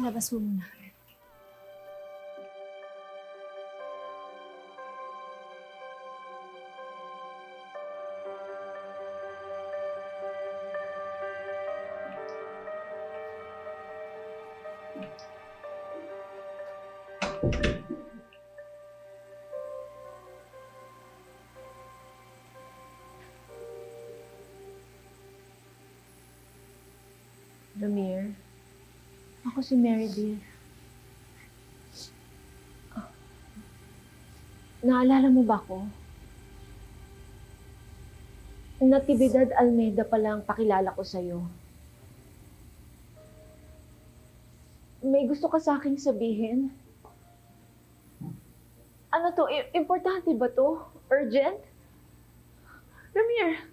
Labas mo muna. Ramir, ako si Meredith. Naalala mo ba ako? Natividad Almeida pala ang pakilala ko sa'yo. May gusto ka sa aking sabihin? Ano to? Importante ba to? Urgent? Ramir,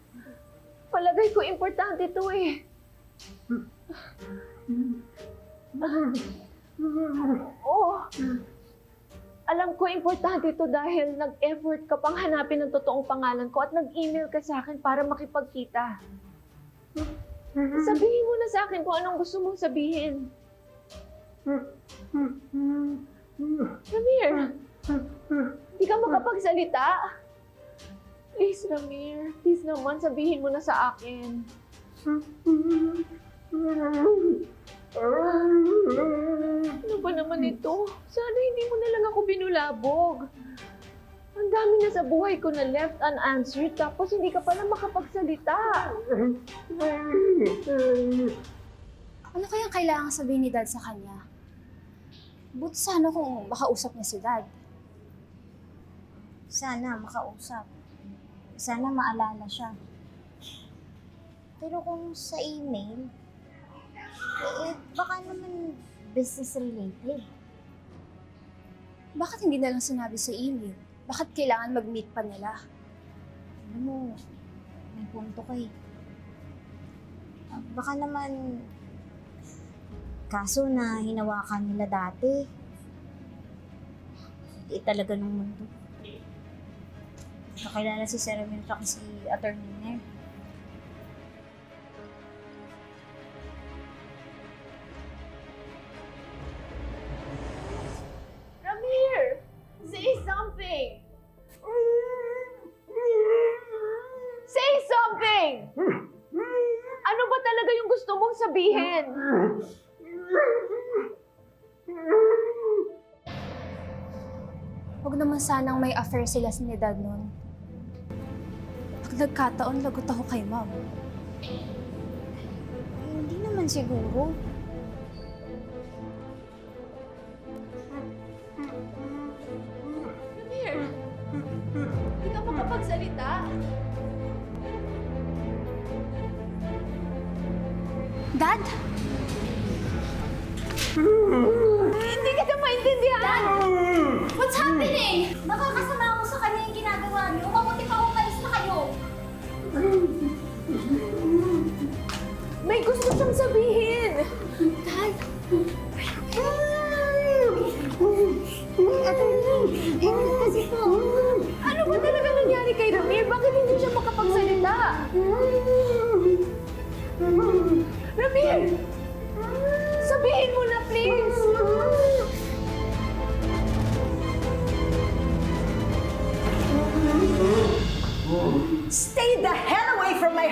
palagay ko importante to eh. Oh, alam ko importante to dahil nag-effort ka pang hanapin ang totoong pangalan ko at nag-email ka sa akin para makipagkita. Sabihin mo na sa akin kung anong gusto mong sabihin. Ramir, di ka makapagsalita? Please, Ramir. Please naman, sabihin mo na sa akin. Ano ba naman ito? Sana hindi mo na lang ako binulabog. Ang dami na sa buhay ko na left unanswered tapos hindi ka pala makapagsalita. Ano kayang kailangan sabihin ni Dad sa kanya? Buti sana kung makausap niya si Dad. Sana makausap. Sana maalala siya. Pero kung sa email, baka naman business related. Bakit hindi na lang sinabi sa email? Bakit kailangan mag-meet pa nila? Alam mo, may punto ka eh. Baka naman kaso na hinawakan nila dati. Hindi talaga ng mundo. Nakilala si Sir Ramil at si Attorney Nair. Ramir! Say something! Say something! Ano ba talaga yung gusto mong sabihin? Huwag naman sanang may affair sila ni Dad noon. Pag nagkataon, lagot ako kay Mom. Hindi naman siguro. Ramir! Hindi ka makapagsalita? Dad! Hindi kita maintindihan! What's happening? Nakakasama ako sa kanya yung ginagawa niyo. Mabuti pa umalis na kayo. May gusto siyang sabihin! Dad! Kasi po, Ano ba talaga nangyari kay Ramir? Bakit hindi siya makapagsalita? Ramir! Sabihin mo na, please! Stay the hell away from my